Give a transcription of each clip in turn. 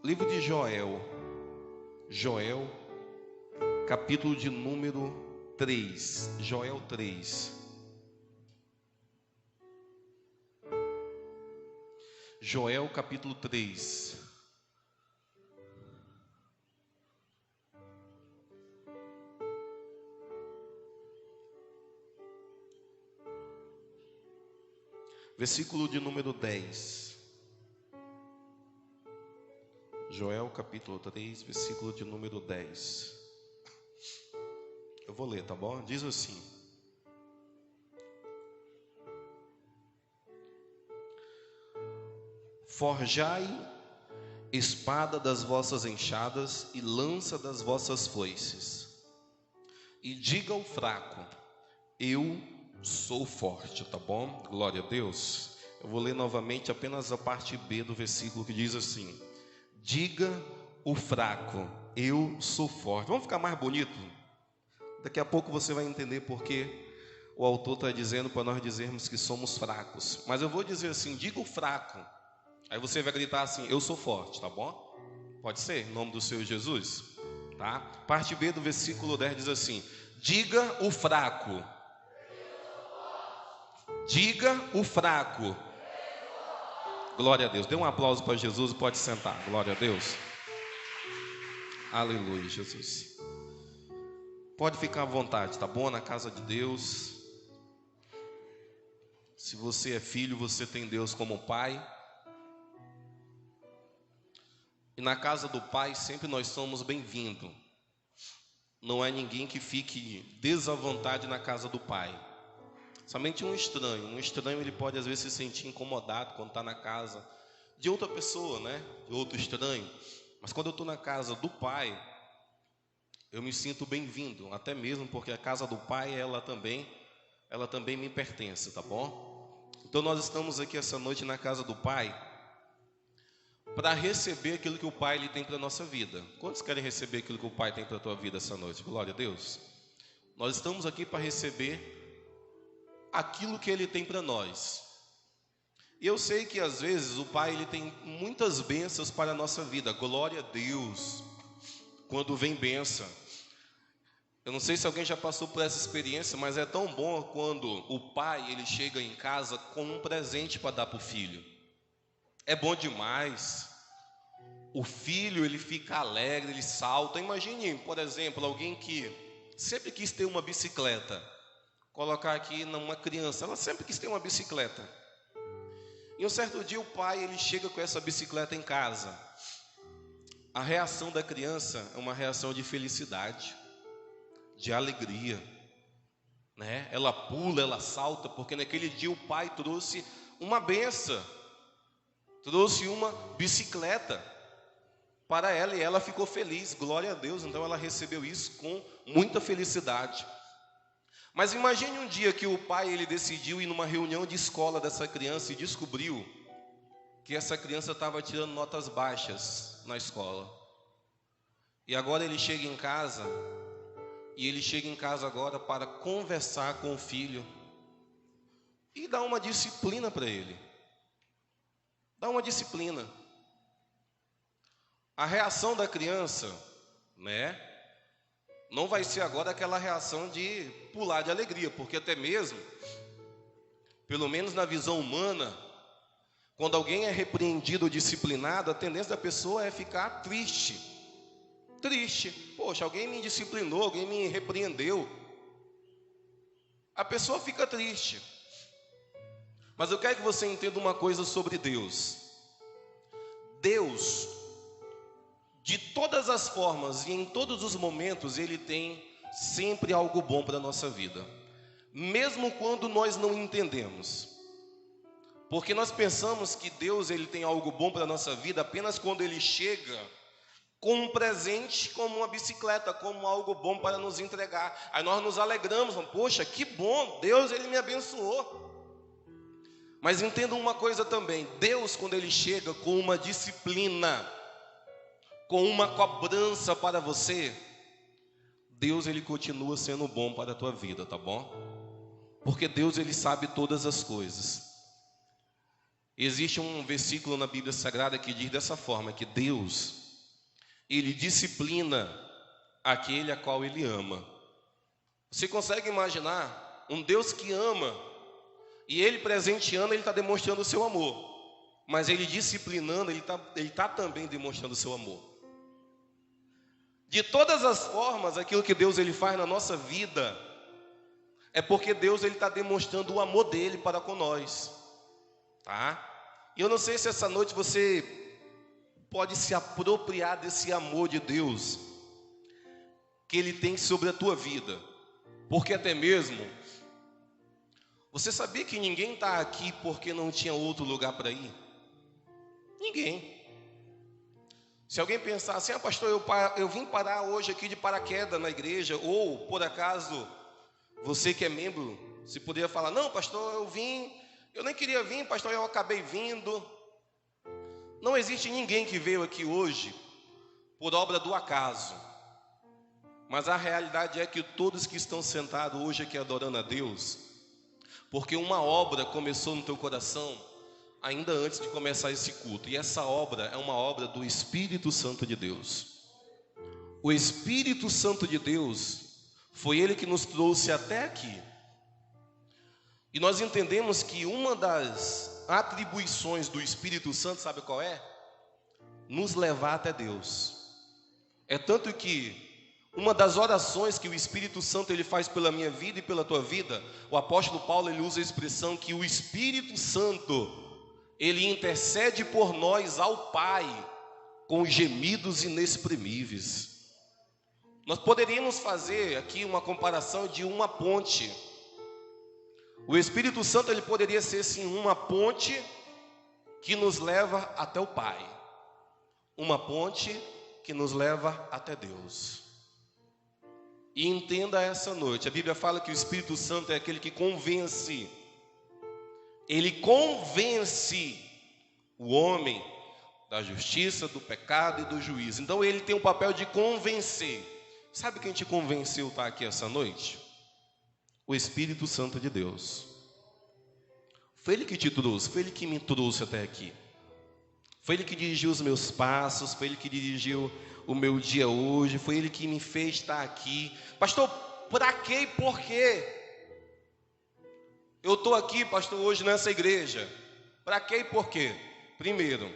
Livro de Joel, capítulo de número 3, Joel 3. Joel capítulo 3. Versículo de número 10. Joel capítulo 3, versículo de número 10. Eu vou ler, tá bom? Diz assim: Forjai espada das vossas enxadas e lança das vossas foices, e diga ao fraco: eu sou forte, tá bom? Glória a Deus. Eu vou ler novamente apenas a parte B do versículo, que diz assim: diga o fraco, eu sou forte. Vamos ficar mais bonito? Daqui a pouco você vai entender porque o autor está dizendo para nós dizermos que somos fracos. Mas eu vou dizer assim: diga o fraco. Aí você vai gritar assim: eu sou forte, tá bom? Pode ser, em nome do Senhor Jesus, tá? Parte B do versículo 10 diz assim: diga o fraco. Diga o fraco. Glória a Deus. Dê um aplauso para Jesus e pode sentar. Glória a Deus. Aleluia, Jesus. Pode ficar à vontade, tá bom? Na casa de Deus. Se você é filho, você tem Deus como pai. E na casa do pai sempre nós somos bem-vindos. Não é ninguém que fique desavontade na casa do pai. Somente um estranho. Um estranho, ele pode às vezes se sentir incomodado quando está na casa de outra pessoa, né? De outro estranho. Mas quando eu estou na casa do pai, eu me sinto bem-vindo. Até mesmo porque a casa do pai, ela também me pertence, tá bom? Então nós estamos aqui essa noite na casa do pai para receber aquilo que o pai ele tem para a nossa vida. Quantos querem receber aquilo que o pai tem para a tua vida essa noite? Glória a Deus. Nós estamos aqui para receber aquilo que ele tem para nós. E eu sei que às vezes o pai ele tem muitas bênçãos para a nossa vida. Glória a Deus. Quando vem bênção. Eu não sei se alguém já passou por essa experiência, mas é tão bom quando o pai ele chega em casa com um presente para dar para o filho. É bom demais. O filho ele fica alegre, ele salta. Imagine, por exemplo, alguém que sempre quis ter uma bicicleta. Colocar aqui numa criança, ela sempre quis ter uma bicicleta. E um certo dia o pai ele chega com essa bicicleta em casa. A reação da criança é uma reação de felicidade, de alegria, né? Ela pula, ela salta, porque naquele dia o pai trouxe uma benção, trouxe uma bicicleta para ela e ela ficou feliz. Glória a Deus. Então ela recebeu isso com muita felicidade. Mas imagine um dia que o pai ele decidiu ir numa reunião de escola dessa criança e descobriu que essa criança estava tirando notas baixas na escola. E agora ele chega em casa, e ele chega em casa agora para conversar com o filho e dar uma disciplina para ele. Dá uma disciplina. A reação da criança, né? Não vai ser agora aquela reação de pular de alegria, porque até mesmo, pelo menos na visão humana, quando alguém é repreendido ou disciplinado, a tendência da pessoa é ficar triste. Triste. Poxa, alguém me disciplinou, alguém me repreendeu. A pessoa fica triste. Mas eu quero que você entenda uma coisa sobre Deus. Deus, de todas as formas e em todos os momentos, Ele tem sempre algo bom para a nossa vida. Mesmo quando nós não entendemos. Porque nós pensamos que Deus ele tem algo bom para a nossa vida apenas quando Ele chega com um presente como uma bicicleta, como algo bom para nos entregar. Aí nós nos alegramos, poxa, que bom, Deus ele me abençoou. Mas entendam uma coisa também, Deus quando Ele chega com uma disciplina, com uma cobrança para você, Deus ele continua sendo bom para a tua vida, tá bom? Porque Deus ele sabe todas as coisas. Existe um versículo na Bíblia Sagrada que diz dessa forma, que Deus, Ele disciplina aquele a qual Ele ama. Você consegue imaginar um Deus que ama, e Ele presenteando, Ele está demonstrando o seu amor, mas Ele disciplinando, Ele tá também demonstrando o seu amor. De todas as formas, aquilo que Deus Ele faz na nossa vida, é porque Deus Ele está demonstrando o amor dEle para com nós. Tá? E eu não sei se essa noite você pode se apropriar desse amor de Deus que Ele tem sobre a tua vida. Porque até mesmo, você sabia que ninguém está aqui porque não tinha outro lugar para ir? Ninguém. Se alguém pensar assim, pastor, eu vim parar hoje aqui de paraquedas na igreja, ou por acaso, você que é membro, se poderia falar, não pastor, eu nem queria vir, pastor, eu acabei vindo. Não existe ninguém que veio aqui hoje por obra do acaso. Mas a realidade é que todos que estão sentados hoje aqui adorando a Deus, porque uma obra começou no teu coração ainda antes de começar esse culto. E essa obra é uma obra do Espírito Santo de Deus. O Espírito Santo de Deus foi Ele que nos trouxe até aqui. E nós entendemos que uma das atribuições do Espírito Santo, sabe qual é? Nos levar até Deus. É tanto que uma das orações que o Espírito Santo ele faz pela minha vida e pela tua vida, o apóstolo Paulo ele usa a expressão que o Espírito Santo ele intercede por nós ao Pai com gemidos inexprimíveis. Nós poderíamos fazer aqui uma comparação de uma ponte. O Espírito Santo ele poderia ser sim uma ponte que nos leva até o Pai, uma ponte que nos leva até Deus. E entenda essa noite, a Bíblia fala que o Espírito Santo é aquele que convence. Ele convence o homem da justiça, do pecado e do juízo. Então ele tem o papel de convencer. Sabe quem te convenceu estar aqui essa noite? O Espírito Santo de Deus. Foi Ele que te trouxe, foi Ele que me trouxe até aqui. Foi Ele que dirigiu os meus passos, foi Ele que dirigiu o meu dia hoje, foi Ele que me fez estar aqui. Pastor, para quê e por quê? Eu estou aqui, pastor, hoje nessa igreja. Para quê e por quê? Primeiro,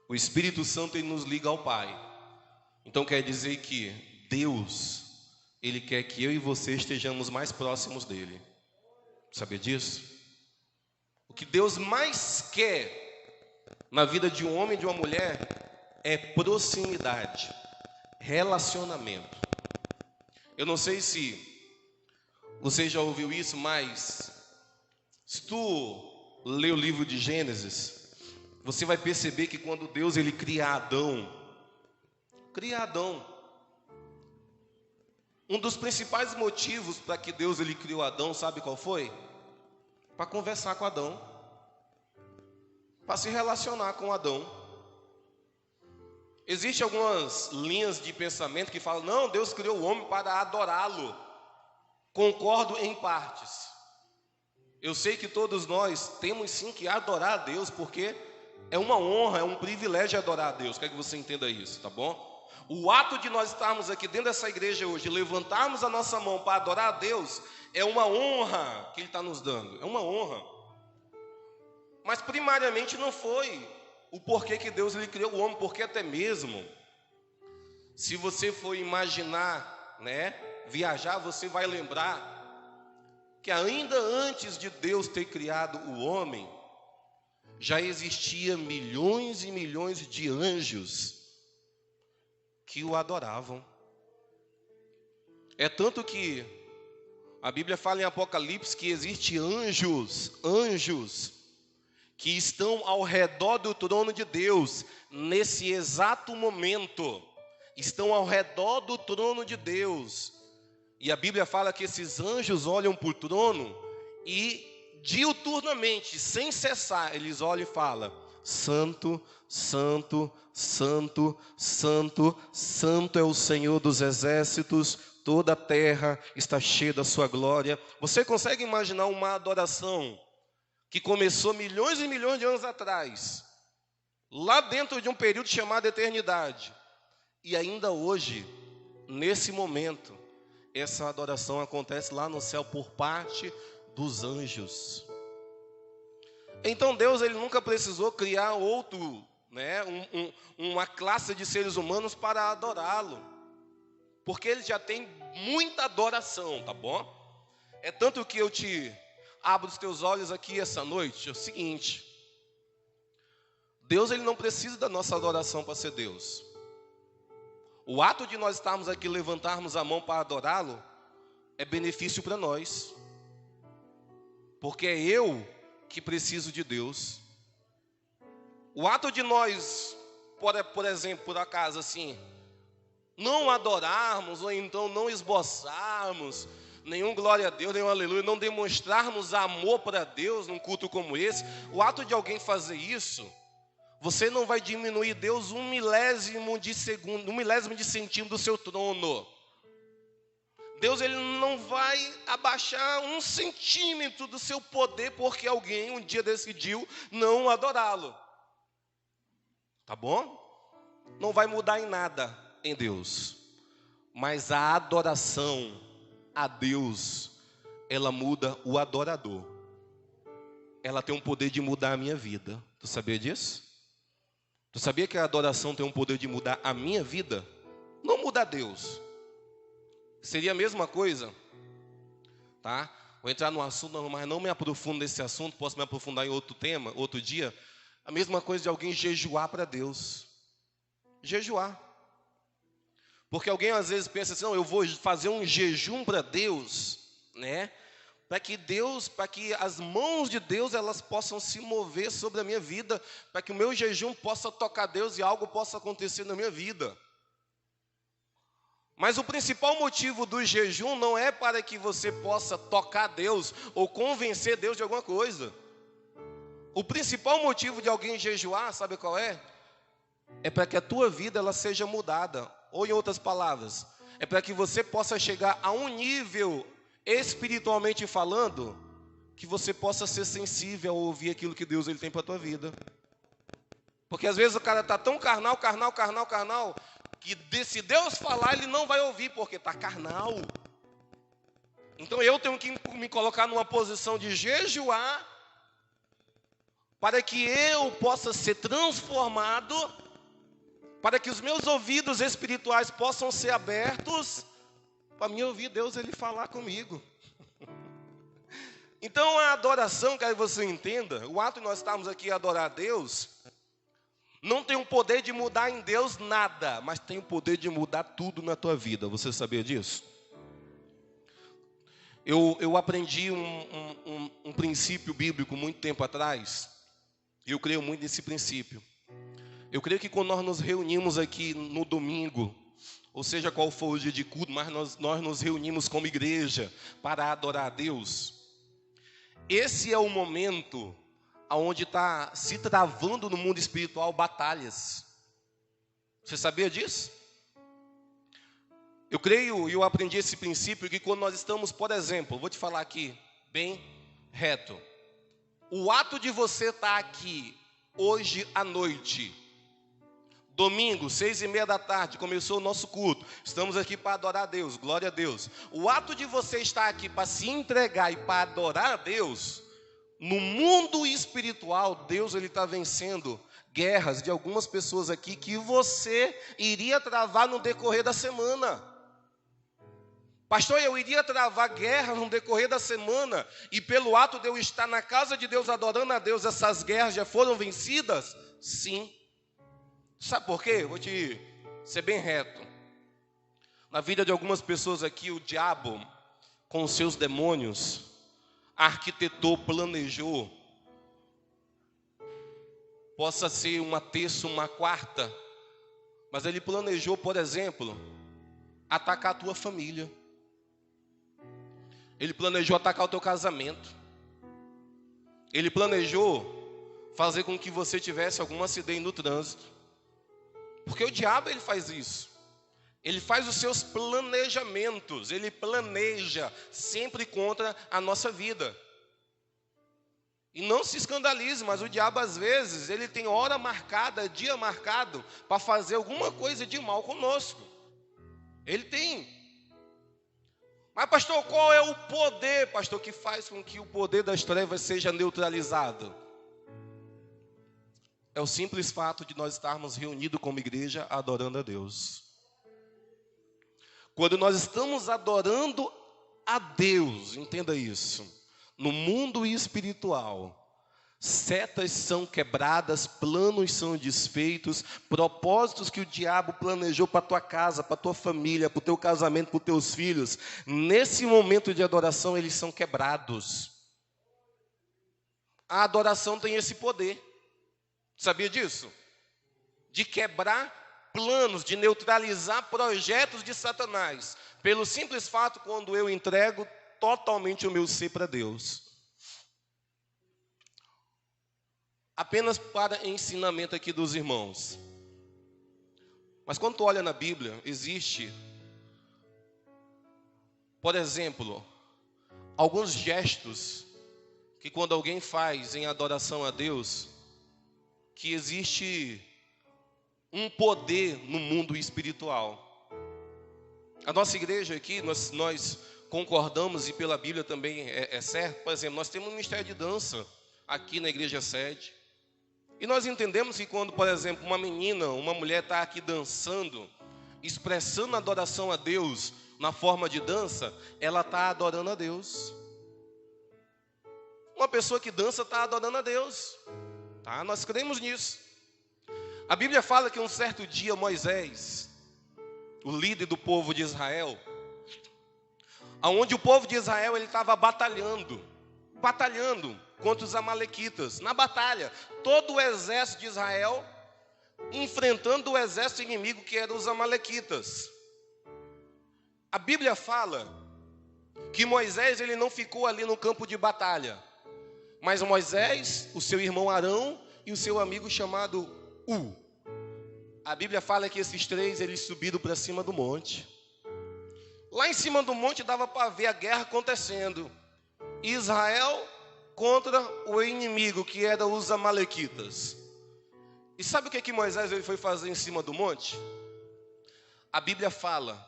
o Espírito Santo ele nos liga ao Pai. Então quer dizer que Deus, Ele quer que eu e você estejamos mais próximos dEle. Sabia disso? O que Deus mais quer na vida de um homem e de uma mulher é proximidade, relacionamento. Eu não sei se você já ouviu isso, mas se tu ler o livro de Gênesis, você vai perceber que quando Deus ele cria Adão, um dos principais motivos para que Deus ele criou Adão, sabe qual foi? Para conversar com Adão, para se relacionar com Adão. Existem algumas linhas de pensamento que falam, não, Deus criou o homem para adorá-lo. Concordo em partes. Eu sei que todos nós temos sim que adorar a Deus, porque é uma honra, é um privilégio adorar a Deus. Quero que você entenda isso, tá bom? O ato de nós estarmos aqui dentro dessa igreja hoje, levantarmos a nossa mão para adorar a Deus, é uma honra que Ele está nos dando, é uma honra. Mas primariamente não foi o porquê que Deus ele criou o homem, porque até mesmo, se você for imaginar, viajar, você vai lembrar que ainda antes de Deus ter criado o homem, já existia milhões e milhões de anjos que o adoravam. É tanto que a Bíblia fala em Apocalipse que existem anjos que estão ao redor do trono de Deus, nesse exato momento, estão ao redor do trono de Deus. E a Bíblia fala que esses anjos olham para o trono e diuturnamente, sem cessar, eles olham e falam, Santo, Santo, Santo, Santo, Santo é o Senhor dos exércitos, toda a terra está cheia da sua glória. Você consegue imaginar uma adoração que começou milhões e milhões de anos atrás, lá dentro de um período chamado eternidade. E ainda hoje, nesse momento, essa adoração acontece lá no céu por parte dos anjos. Então Deus, ele nunca precisou criar outro, né, uma classe de seres humanos para adorá-lo, porque ele já tem muita adoração, tá bom? É tanto que eu te abro os teus olhos aqui essa noite, é o seguinte: Deus, ele não precisa da nossa adoração para ser Deus. O ato de nós estarmos aqui, levantarmos a mão para adorá-lo, é benefício para nós, porque é eu que preciso de Deus. O ato de nós, por exemplo, por acaso assim, não adorarmos, ou então não esboçarmos nenhum glória a Deus, nenhum aleluia, não demonstrarmos amor para Deus num culto como esse, o ato de alguém fazer isso, você não vai diminuir Deus um milésimo de segundo, um milésimo de centímetro do seu trono. Deus, ele não vai abaixar um centímetro do seu poder porque alguém um dia decidiu não adorá-lo. Tá bom? Não vai mudar em nada em Deus. Mas a adoração a Deus, ela muda o adorador. Ela tem um poder de mudar a minha vida. Tu sabia disso? Tu sabia que a adoração tem um poder de mudar a minha vida? Não muda a Deus. Seria a mesma coisa, tá? Vou entrar no assunto, mas não me aprofundo nesse assunto, posso me aprofundar em outro tema, outro dia. A mesma coisa de alguém jejuar para Deus. Jejuar. Porque alguém às vezes pensa assim, não, eu vou fazer um jejum para Deus, né? Para que as mãos de Deus, elas possam se mover sobre a minha vida, para que o meu jejum possa tocar Deus e algo possa acontecer na minha vida. Mas o principal motivo do jejum não é para que você possa tocar Deus ou convencer Deus de alguma coisa. O principal motivo de alguém jejuar, sabe qual é? É para que a tua vida ela seja mudada. Ou em outras palavras, é para que você possa chegar a um nível, espiritualmente falando, que você possa ser sensível a ouvir aquilo que Deus ele tem para a tua vida. Porque às vezes o cara está tão carnal, que se Deus falar, ele não vai ouvir, porque está carnal. Então eu tenho que me colocar numa posição de jejuar, para que eu possa ser transformado, para que os meus ouvidos espirituais possam ser abertos, para mim ouvir Deus ele falar comigo. Então a adoração, quero que você entenda, o ato de nós estarmos aqui a adorar a Deus, não tem o poder de mudar em Deus nada, mas tem o poder de mudar tudo na tua vida. Você sabia disso? Eu aprendi um princípio bíblico muito tempo atrás, e eu creio muito nesse princípio. Eu creio que quando nós nos reunimos aqui no domingo, ou seja qual for o dia de culto, mas nós nos reunimos como igreja para adorar a Deus, esse é o momento onde está se travando no mundo espiritual batalhas. Você sabia disso? Eu creio e eu aprendi esse princípio que quando nós estamos, por exemplo, vou te falar aqui bem reto. O ato de você estar aqui hoje à noite, domingo, 6:30 da tarde, começou o nosso culto. Estamos aqui para adorar a Deus, glória a Deus. O ato de você estar aqui para se entregar e para adorar a Deus, no mundo espiritual, Deus ele está vencendo guerras de algumas pessoas aqui que você iria travar no decorrer da semana. Pastor, eu iria travar guerras no decorrer da semana e pelo ato de eu estar na casa de Deus adorando a Deus, essas guerras já foram vencidas? Sim. Sabe por quê? Vou te ser bem reto. Na vida de algumas pessoas aqui, o diabo, com os seus demônios, arquitetou, planejou, possa ser uma terça, uma quarta, mas ele planejou, por exemplo, atacar a tua família. Ele planejou atacar o teu casamento. Ele planejou fazer com que você tivesse algum acidente no trânsito. Porque o diabo ele faz isso. Ele faz os seus planejamentos. Ele planeja sempre contra a nossa vida. E não se escandalize, mas o diabo às vezes, ele tem hora marcada, dia marcado, para fazer alguma coisa de mal conosco. Ele tem. Mas pastor, qual é o poder, pastor, que faz com que o poder das trevas seja neutralizado? É o simples fato de nós estarmos reunidos como igreja adorando a Deus. Quando nós estamos adorando a Deus, entenda isso, no mundo espiritual, setas são quebradas, planos são desfeitos, propósitos que o diabo planejou para a tua casa, para a tua família, para o teu casamento, para os teus filhos, nesse momento de adoração eles são quebrados. A adoração tem esse poder. Sabia disso? De quebrar planos, de neutralizar projetos de Satanás, pelo simples fato quando eu entrego totalmente o meu ser para Deus. Apenas para ensinamento aqui dos irmãos. Mas quando tu olha na Bíblia, existe, por exemplo, alguns gestos que quando alguém faz em adoração a Deus, que existe um poder no mundo espiritual. A nossa igreja aqui, nós concordamos, e pela Bíblia também é certo, por exemplo, nós temos um ministério de dança aqui na igreja sede. E nós entendemos que quando, por exemplo, uma menina, uma mulher está aqui dançando, expressando adoração a Deus na forma de dança, ela está adorando a Deus. Uma pessoa que dança está adorando a Deus. Tá? Nós cremos nisso. A Bíblia fala que um certo dia Moisés, o líder do povo de Israel, aonde o povo de Israel ele estava batalhando contra os amalequitas, na batalha, todo o exército de Israel enfrentando o exército inimigo que eram os amalequitas. A Bíblia fala que Moisés ele não ficou ali no campo de batalha, mas Moisés, o seu irmão Arão e o seu amigo chamado A Bíblia fala que esses três eles subiram para cima do monte. Lá em cima do monte dava para ver a guerra acontecendo. Israel contra o inimigo, que era os amalequitas. E sabe o que Moisés ele foi fazer em cima do monte? A Bíblia fala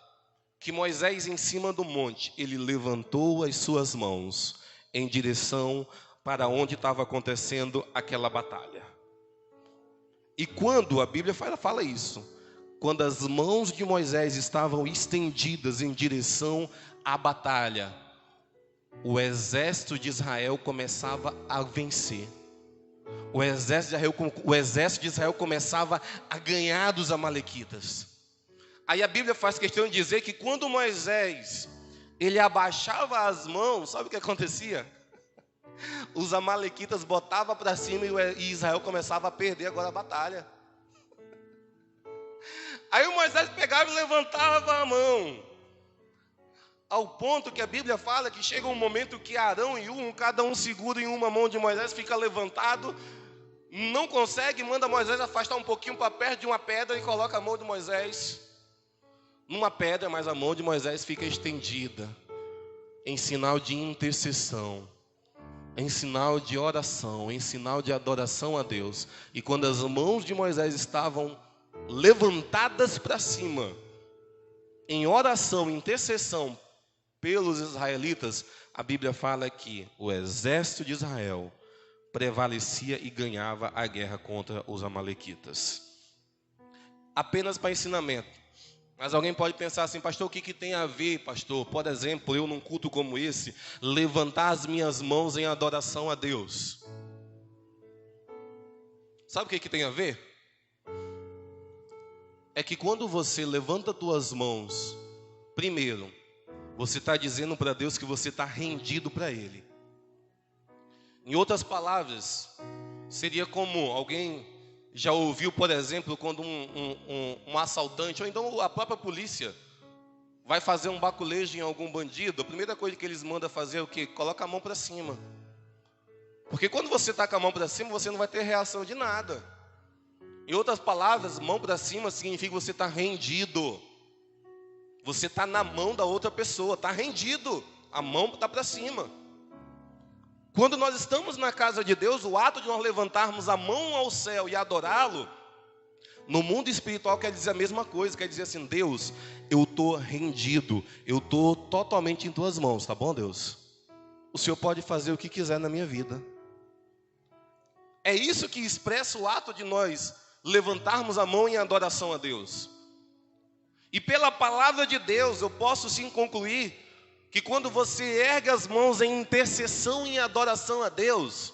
que Moisés em cima do monte, ele levantou as suas mãos em direção para onde estava acontecendo aquela batalha. E quando, a Bíblia fala isso, quando as mãos de Moisés estavam estendidas em direção à batalha, o exército de Israel começava a vencer. O exército de Israel começava a ganhar dos amalequitas. Aí a Bíblia faz questão de dizer que quando Moisés ele abaixava as mãos, sabe o que acontecia? Os amalequitas botavam para cima e Israel começava a perder agora a batalha. Aí o Moisés pegava e levantava a mão, ao ponto que a Bíblia fala que chega um momento que Arão e cada um segura em uma mão de Moisés, fica levantado, não consegue, manda Moisés afastar um pouquinho para perto de uma pedra e coloca a mão de Moisés numa pedra, mas a mão de Moisés fica estendida, em sinal de intercessão, em sinal de oração, em sinal de adoração a Deus. E quando as mãos de Moisés estavam levantadas para cima, em oração, intercessão pelos israelitas, a Bíblia fala que o exército de Israel prevalecia e ganhava a guerra contra os amalequitas. Apenas para ensinamento. Mas alguém pode pensar assim, pastor, o que tem a ver, pastor? Por exemplo, eu num culto como esse, levantar as minhas mãos em adoração a Deus. Sabe o que tem a ver? É que quando você levanta tuas mãos, primeiro, você está dizendo para Deus que você está rendido para Ele. Em outras palavras, seria como alguém já ouviu, por exemplo, quando um assaltante, ou então a própria polícia, vai fazer um baculejo em algum bandido, a primeira coisa que eles mandam fazer é o quê? Coloca a mão para cima. Porque quando você está com a mão para cima, você não vai ter reação de nada. Em outras palavras, mão para cima significa que você está rendido. Você está na mão da outra pessoa, está rendido. A mão está para cima. Quando nós estamos na casa de Deus, o ato de nós levantarmos a mão ao céu e adorá-lo, no mundo espiritual quer dizer a mesma coisa, quer dizer assim: Deus, eu estou rendido, eu estou totalmente em tuas mãos, tá bom, Deus? O Senhor pode fazer o que quiser na minha vida. É isso que expressa o ato de nós levantarmos a mão em adoração a Deus. E pela palavra de Deus eu posso sim concluir que quando você ergue as mãos em intercessão e em adoração a Deus,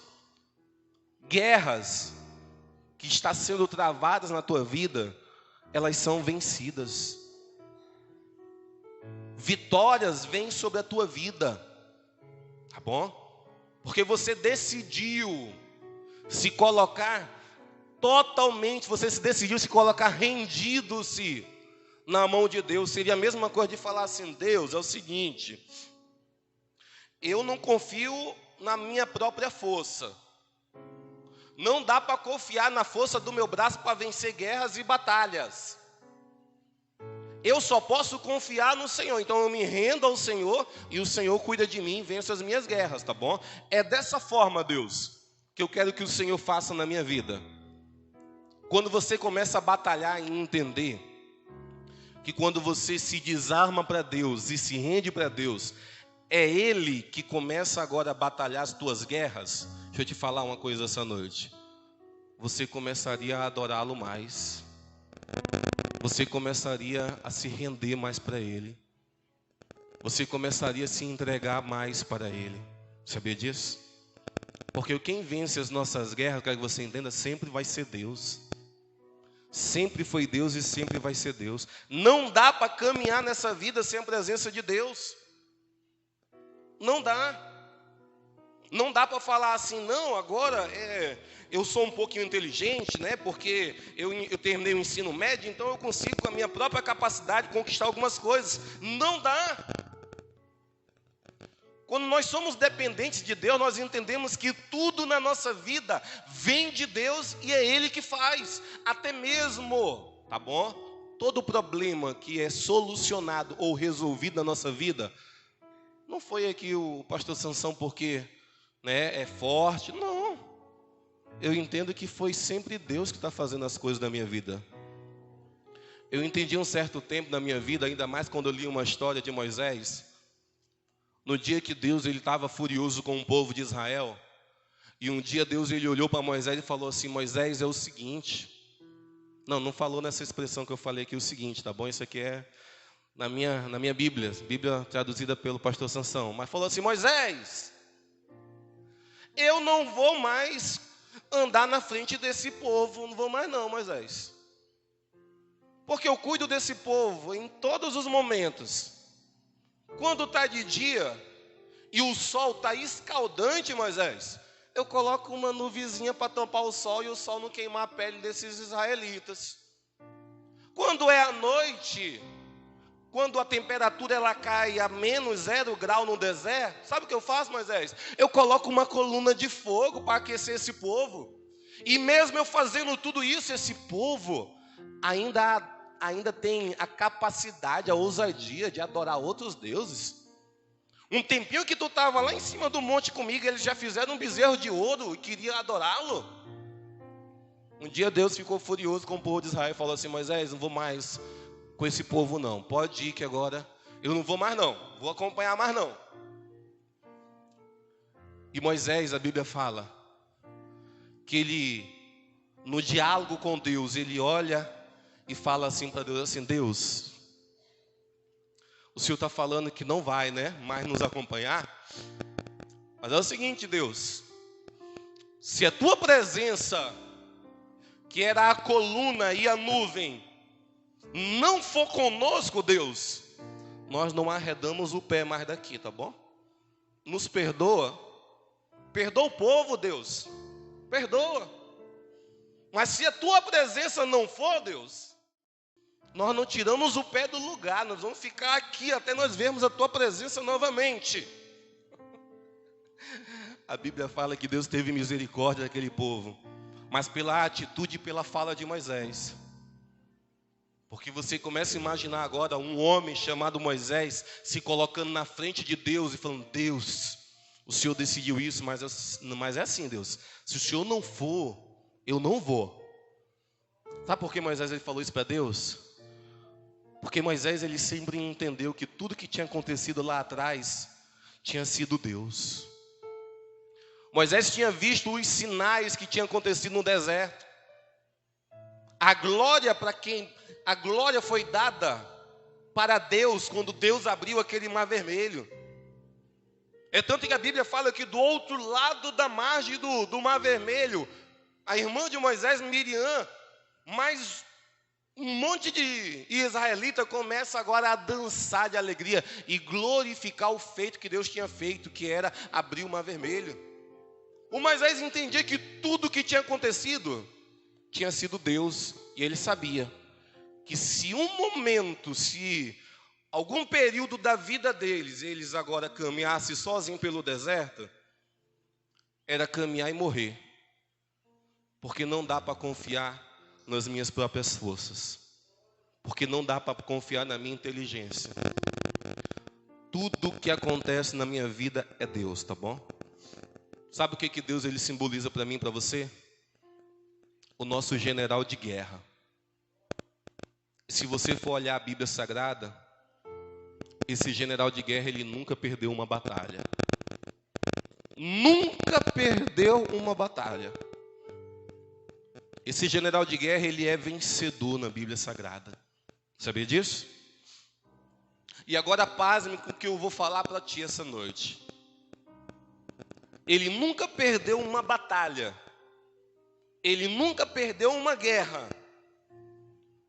guerras que estão sendo travadas na tua vida, elas são vencidas. Vitórias vêm sobre a tua vida, tá bom? Porque você decidiu se colocar totalmente, você se decidiu se colocar rendido-se na mão de Deus. Seria a mesma coisa de falar assim: Deus, é o seguinte, eu não confio na minha própria força. Não dá para confiar na força do meu braço para vencer guerras e batalhas. Eu só posso confiar no Senhor. Então eu me rendo ao Senhor e o Senhor cuida de mim e vence as minhas guerras, tá bom? É dessa forma, Deus, que eu quero que o Senhor faça na minha vida. Quando você começa a batalhar e entender que quando você se desarma para Deus e se rende para Deus, é Ele que começa agora a batalhar as tuas guerras. Deixa eu te falar uma coisa essa noite. Você começaria a adorá-lo mais. Você começaria a se render mais para Ele. Você começaria a se entregar mais para Ele. Sabia disso? Porque quem vence as nossas guerras, quero que você entenda, sempre vai ser Deus. Sempre foi Deus e sempre vai ser Deus. Não dá para caminhar nessa vida sem a presença de Deus. Não dá. Não dá para falar assim: não, agora eu sou um pouquinho inteligente, né? Porque eu terminei o ensino médio, então eu consigo com a minha própria capacidade conquistar algumas coisas. Não dá. Quando nós somos dependentes de Deus, nós entendemos que tudo na nossa vida vem de Deus e é Ele que faz. Até mesmo, tá bom? Todo problema que é solucionado ou resolvido na nossa vida, não foi aqui o pastor Sansão porque, né, é forte. Não. Eu entendo que foi sempre Deus que está fazendo as coisas na minha vida. Eu entendi um certo tempo na minha vida, ainda mais quando eu li uma história de Moisés. No dia que Deus estava furioso com o povo de Israel, e um dia Deus olhou para Moisés e falou assim: Moisés, é o seguinte. Não falou nessa expressão que eu falei aqui, o seguinte, tá bom? Isso aqui é na minha Bíblia traduzida pelo pastor Sansão. Mas falou assim: Moisés, eu não vou mais andar na frente desse povo, não vou mais não, Moisés. Porque eu cuido desse povo em todos os momentos. Quando está de dia e o sol está escaldante, Moisés, eu coloco uma nuvenzinha para tampar o sol e o sol não queimar a pele desses israelitas. Quando é à noite, quando a temperatura ela cai a menos 0 grau no deserto, sabe o que eu faço, Moisés? Eu coloco uma coluna de fogo para aquecer esse povo. E mesmo eu fazendo tudo isso, esse povo ainda tem a capacidade, a ousadia de adorar outros deuses. Um tempinho que tu estava lá em cima do monte comigo, eles já fizeram um bezerro de ouro e queriam adorá-lo. Um dia Deus ficou furioso com o povo de Israel e falou assim: Moisés, não vou mais com esse povo não, pode ir que agora eu não vou mais não, vou acompanhar mais não. E Moisés, a Bíblia fala que ele, no diálogo com Deus, ele olha e fala assim para Deus, assim: Deus, o Senhor está falando que não vai, né, mais nos acompanhar. Mas é o seguinte, Deus, se a tua presença, que era a coluna e a nuvem, não for conosco, Deus, nós não arredamos o pé mais daqui, tá bom? Nos perdoa. Perdoa o povo, Deus. Perdoa. Mas se a tua presença não for, Deus, nós não tiramos o pé do lugar, nós vamos ficar aqui até nós vermos a tua presença novamente. A Bíblia fala que Deus teve misericórdia daquele povo, mas pela atitude e pela fala de Moisés. Porque você começa a imaginar agora um homem chamado Moisés se colocando na frente de Deus e falando: Deus, O Senhor decidiu isso, mas é assim, Deus. Se o Senhor não for, eu não vou. Sabe por que Moisés ele falou isso para Deus? Porque Moisés ele sempre entendeu que tudo que tinha acontecido lá atrás tinha sido Deus. Moisés tinha visto os sinais que tinham acontecido no deserto. A glória foi dada para Deus quando Deus abriu aquele mar vermelho. É tanto que a Bíblia fala que do outro lado da margem do mar vermelho, a irmã de Moisés, Miriam, mais um monte de israelita começa agora a dançar de alegria e glorificar o feito que Deus tinha feito, que era abrir o mar vermelho. O Moisés entendia que tudo que tinha acontecido tinha sido Deus, e ele sabia que se algum período da vida deles, eles agora caminhassem sozinhos pelo deserto, era caminhar e morrer, porque não dá para confiar nas minhas próprias forças, porque não dá para confiar na minha inteligência. Tudo que acontece na minha vida é Deus, tá bom? Sabe o que Deus ele simboliza para mim e para você? O nosso general de guerra. Se você for olhar a Bíblia Sagrada, esse general de guerra ele nunca perdeu uma batalha. Nunca perdeu uma batalha. Esse general de guerra ele é vencedor na Bíblia Sagrada. Sabia disso? E agora pasme com o que eu vou falar para ti essa noite. Ele nunca perdeu uma batalha. Ele nunca perdeu uma guerra.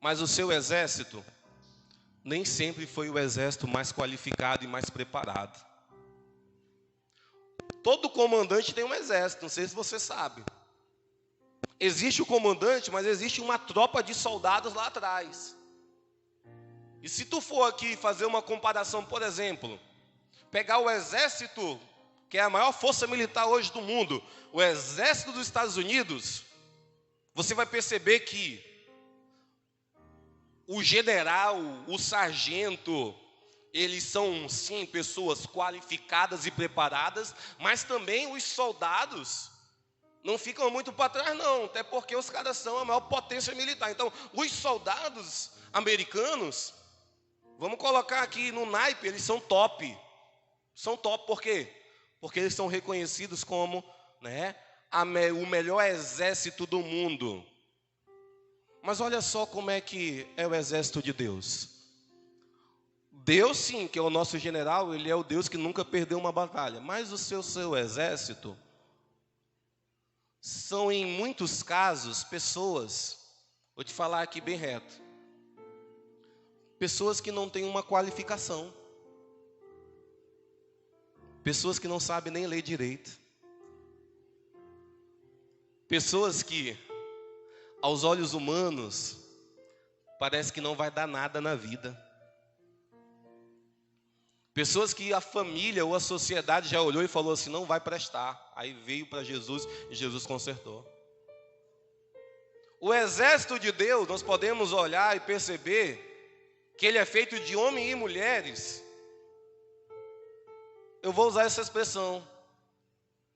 Mas o seu exército nem sempre foi o exército mais qualificado e mais preparado. Todo comandante tem um exército, não sei se você sabe. Existe o comandante, mas existe uma tropa de soldados lá atrás. E se tu for aqui fazer uma comparação, por exemplo, pegar o exército, que é a maior força militar hoje do mundo, o exército dos Estados Unidos, você vai perceber que o general, o sargento, eles são sim pessoas qualificadas e preparadas, mas também os soldados não ficam muito para trás não, até porque os caras são a maior potência militar. Então, os soldados americanos, vamos colocar aqui no naipe, eles são top. São top por quê? Porque eles são reconhecidos como, o melhor exército do mundo. Mas olha só como é que é o exército de Deus. Deus sim, que é o nosso general, ele é o Deus que nunca perdeu uma batalha. Mas o seu exército são em muitos casos pessoas, vou te falar aqui bem reto, pessoas que não têm uma qualificação. Pessoas que não sabem nem ler direito. Pessoas que, aos olhos humanos, parece que não vai dar nada na vida. Pessoas que a família ou a sociedade já olhou e falou assim, não vai prestar. Aí veio para Jesus e Jesus consertou. O exército de Deus, nós podemos olhar e perceber que ele é feito de homens e mulheres. Eu vou usar essa expressão,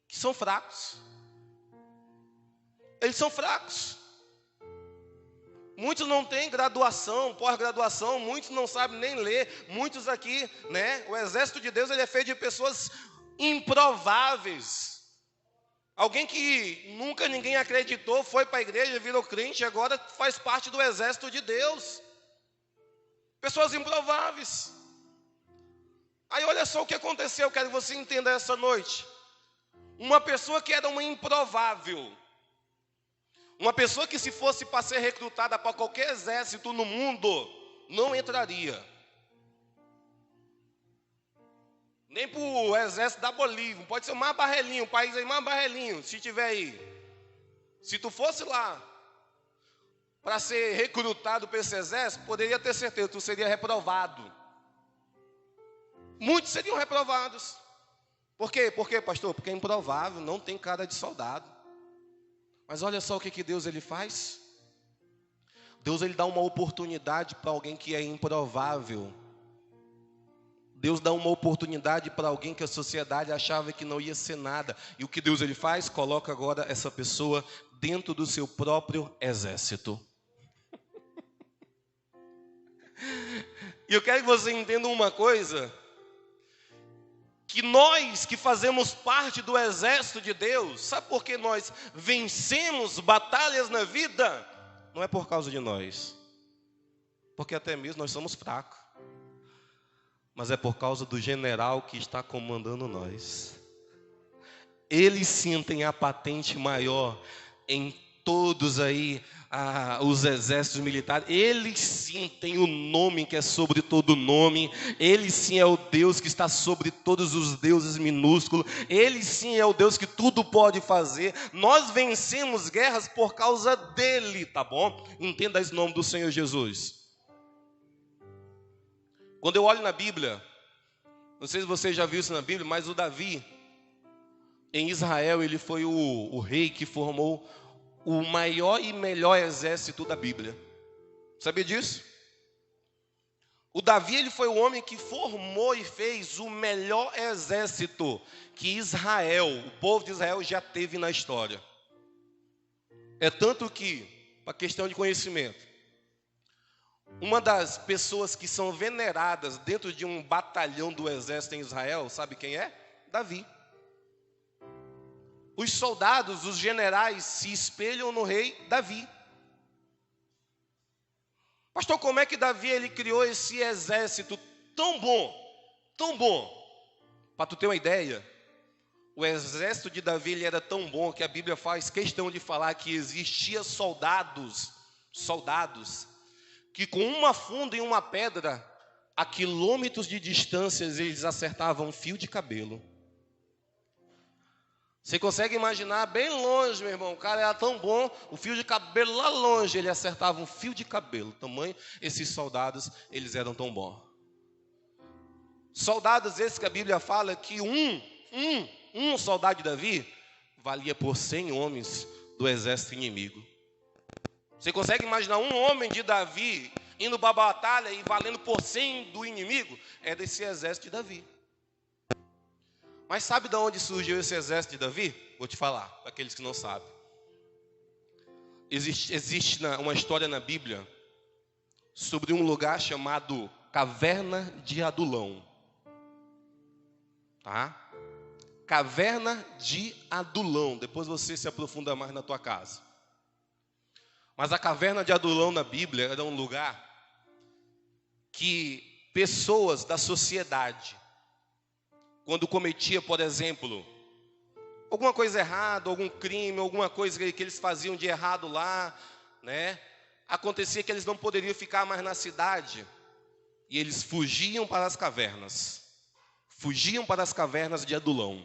que são fracos. Eles são fracos. Muitos não têm graduação, pós-graduação, muitos não sabem nem ler, muitos aqui, o exército de Deus ele é feito de pessoas improváveis. Alguém que nunca ninguém acreditou, foi para a igreja, virou crente, agora faz parte do exército de Deus. Pessoas improváveis. Aí olha só o que aconteceu, eu quero que você entenda essa noite. Uma pessoa que era uma improvável, uma pessoa que se fosse para ser recrutada para qualquer exército no mundo, não entraria. Nem para o exército da Bolívia, pode ser o mais barrelinho, o país aí mais barrelinho, se tiver aí. Se tu fosse lá para ser recrutado para esse exército, poderia ter certeza, tu seria reprovado. Muitos seriam reprovados. Por quê? Por quê, pastor? Porque é improvável, não tem cara de soldado. Mas olha só o que Deus ele faz. Deus ele dá uma oportunidade para alguém que é improvável. Deus dá uma oportunidade para alguém que a sociedade achava que não ia ser nada. E o que Deus ele faz? Coloca agora essa pessoa dentro do seu próprio exército. E eu quero que você entenda uma coisa, que nós que fazemos parte do exército de Deus, sabe por que nós vencemos batalhas na vida? Não é por causa de nós, porque até mesmo nós somos fracos, mas é por causa do general que está comandando nós. Ele sim tem a patente maior em todos aí os exércitos militares. Ele sim tem o nome que é sobre todo nome. Ele sim é o Deus que está sobre todos os deuses minúsculos. Ele sim é o Deus que tudo pode fazer. Nós vencemos guerras por causa dele, tá bom? Entenda esse nome do Senhor Jesus. Quando eu olho na Bíblia, não sei se você já viu isso na Bíblia, mas o Davi, em Israel, ele foi o rei que formou o maior e melhor exército da Bíblia. Sabia disso? O Davi, ele foi o homem que formou e fez o melhor exército que Israel, o povo de Israel já teve na história. É tanto que, para questão de conhecimento, uma das pessoas que são veneradas dentro de um batalhão do exército em Israel, sabe quem é? Davi. Os soldados, os generais se espelham no rei Davi. Pastor, como é que Davi ele criou esse exército tão bom, tão bom? Para tu ter uma ideia, o exército de Davi ele era tão bom que a Bíblia faz questão de falar que existia soldados que com uma funda e uma pedra, a quilômetros de distância, eles acertavam um fio de cabelo. Você consegue imaginar bem longe, meu irmão, o cara era tão bom, o fio de cabelo lá longe, ele acertava um fio de cabelo. Tamanho, esses soldados, eles eram tão bons. Soldados esses que a Bíblia fala que um soldado de Davi valia por 100 homens do exército inimigo. Você consegue imaginar um homem de Davi indo para a batalha e valendo por 100 do inimigo? É desse exército de Davi. Mas sabe de onde surgiu esse exército de Davi? Vou te falar, para aqueles que não sabem. Existe uma história na Bíblia sobre um lugar chamado Caverna de Adulão. Tá? Caverna de Adulão. Depois você se aprofunda mais na tua casa. Mas a Caverna de Adulão na Bíblia era um lugar que pessoas da sociedade, quando cometia, por exemplo, alguma coisa errada, algum crime, alguma coisa que eles faziam de errado lá, né? Acontecia que eles não poderiam ficar mais na cidade. E eles fugiam para as cavernas. Fugiam para as cavernas de Adulão.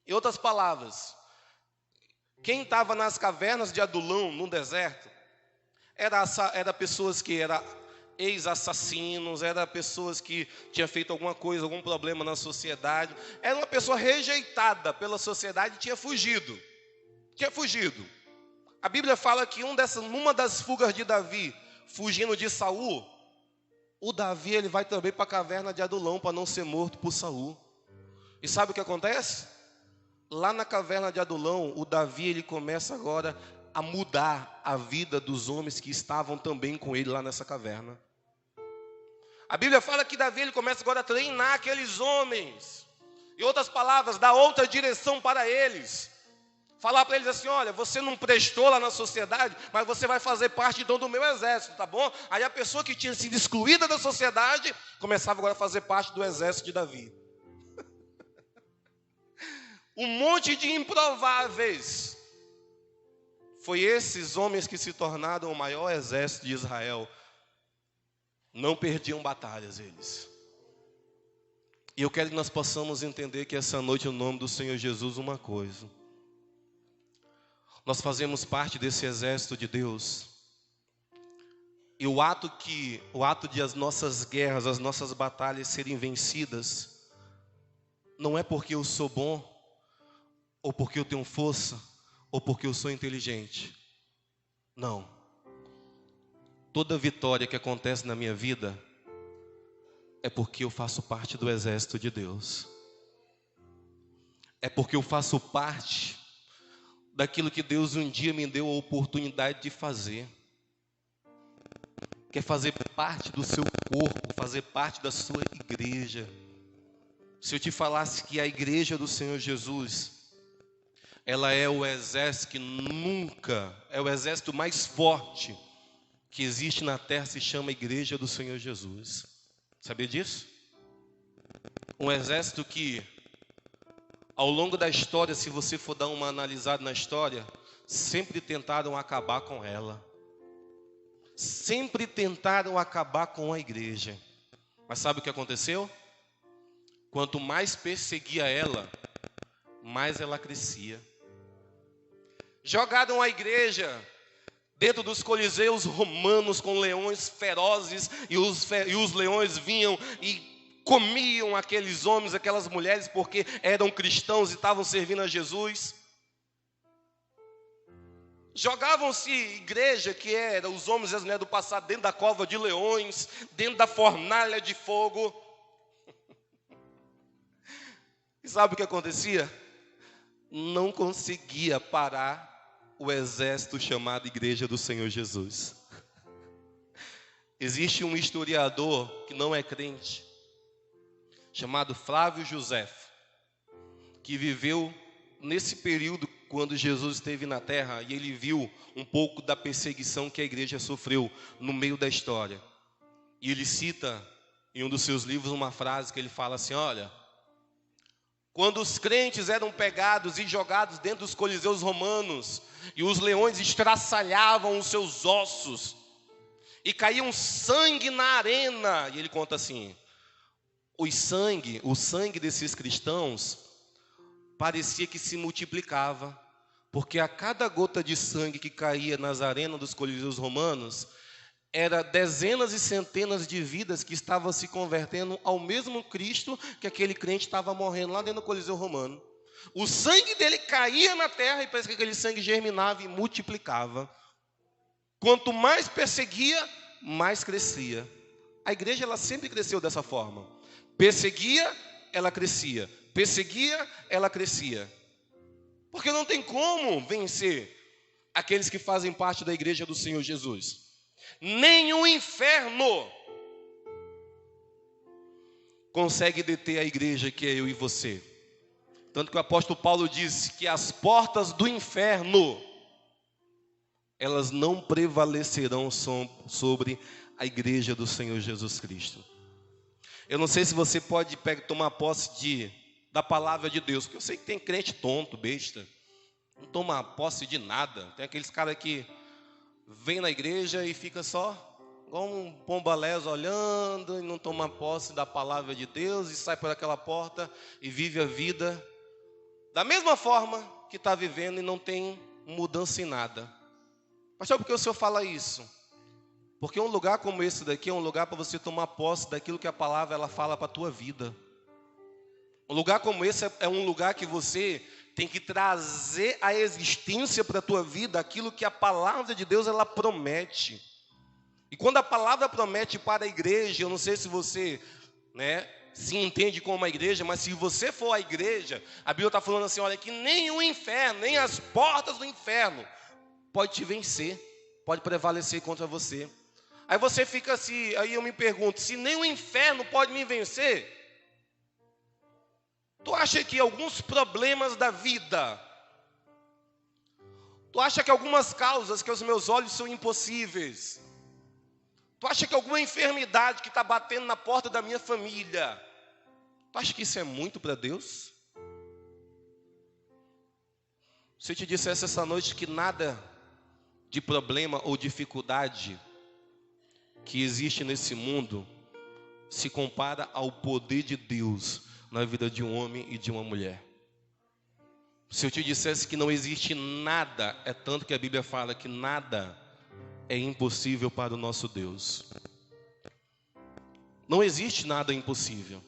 Em outras palavras, quem estava nas cavernas de Adulão, no deserto, era pessoas que eram ex-assassinos, era pessoas que tinham feito alguma coisa, algum problema na sociedade. Era uma pessoa rejeitada pela sociedade e tinha fugido. A Bíblia fala que numa das fugas de Davi, fugindo de Saul, o Davi ele vai também para a caverna de Adulão para não ser morto por Saul. E sabe o que acontece? Lá na caverna de Adulão, o Davi ele começa agora a mudar a vida dos homens que estavam também com ele lá nessa caverna. A Bíblia fala que Davi ele começa agora a treinar aqueles homens. Em outras palavras, dar outra direção para eles. Falar para eles assim, olha, você não prestou lá na sociedade, mas você vai fazer parte então do meu exército, tá bom? Aí a pessoa que tinha sido excluída da sociedade, começava agora a fazer parte do exército de Davi. Um monte de improváveis. Foi esses homens que se tornaram o maior exército de Israel. Não perdiam batalhas eles. E eu quero que nós possamos entender que essa noite, no nome do Senhor Jesus, uma coisa. Nós fazemos parte desse exército de Deus. E o ato de as nossas guerras, as nossas batalhas serem vencidas, não é porque eu sou bom, ou porque eu tenho força, ou porque eu sou inteligente. Não. Toda vitória que acontece na minha vida É porque eu faço parte do exército de Deus. É porque eu faço parte daquilo que Deus um dia me deu a oportunidade de fazer. Quer fazer parte do seu corpo, fazer parte da sua igreja. Se eu te falasse que a igreja do Senhor Jesus, ela é o exército que nunca, é o exército mais forte que existe na terra, se chama igreja do Senhor Jesus. Sabia disso? Um exército que, ao longo da história, se você for dar uma analisada na história, sempre tentaram acabar com ela. Sempre tentaram acabar com a igreja. Mas sabe o que aconteceu? Quanto mais perseguia ela, mais ela crescia. Jogaram a igreja dentro dos coliseus romanos com leões ferozes, e os leões vinham e comiam aqueles homens, aquelas mulheres, porque eram cristãos e estavam servindo a Jesus. Jogavam-se igreja, que era os homens e as mulheres do passado, dentro da cova de leões, dentro da fornalha de fogo. E sabe o que acontecia? Não conseguia parar o exército chamado Igreja do Senhor Jesus. Existe um historiador que não é crente, chamado Flávio Josefo, que viveu nesse período quando Jesus esteve na terra, e ele viu um pouco da perseguição que a igreja sofreu no meio da história. E ele cita em um dos seus livros uma frase que ele fala assim: olha, quando os crentes eram pegados e jogados dentro dos coliseus romanos, e os leões estraçalhavam os seus ossos, e caíam sangue na arena, e ele conta assim, o sangue desses cristãos parecia que se multiplicava, porque a cada gota de sangue que caía nas arenas dos coliseus romanos, era dezenas e centenas de vidas que estavam se convertendo ao mesmo Cristo que aquele crente estava morrendo lá dentro do coliseu romano. O sangue dele caía na terra e parece que aquele sangue germinava e multiplicava. Quanto mais perseguia, mais crescia. A igreja, ela sempre cresceu dessa forma. Perseguia, ela crescia. Perseguia, ela crescia. Porque não tem como vencer aqueles que fazem parte da igreja do Senhor Jesus. Nem o inferno consegue deter a igreja, que é eu e você. Tanto que o apóstolo Paulo disse que as portas do inferno, elas não prevalecerão sobre a igreja do Senhor Jesus Cristo. Eu não sei se você pode tomar posse da palavra de Deus, porque eu sei que tem crente tonto, besta, não toma posse de nada. Tem aqueles caras que vem na igreja e fica só igual um pombaléus olhando e não toma posse da palavra de Deus e sai por aquela porta e vive a vida da mesma forma que está vivendo e não tem mudança em nada. Pastor, por que o senhor fala isso? Porque um lugar como esse daqui é um lugar para você tomar posse daquilo que a palavra ela fala para a tua vida. Um lugar como esse é um lugar que você tem que trazer a existência para a tua vida aquilo que a palavra de Deus ela promete. E quando a palavra promete para a igreja, eu não sei se você, se entende como uma igreja, mas se você for a igreja, a Bíblia está falando assim, olha, que nem o inferno, nem as portas do inferno pode te vencer, pode prevalecer contra você. Aí você fica assim, aí eu me pergunto, se nem o inferno pode me vencer, tu acha que alguns problemas da vida, tu acha que algumas causas que aos meus olhos são impossíveis, tu acha que alguma enfermidade que está batendo na porta da minha família, tu acha que isso é muito para Deus? Se eu te dissesse essa noite que nada de problema ou dificuldade que existe nesse mundo se compara ao poder de Deus na vida de um homem e de uma mulher. Se eu te dissesse que não existe nada, é tanto que a Bíblia fala que nada é impossível para o nosso Deus. Não existe nada impossível.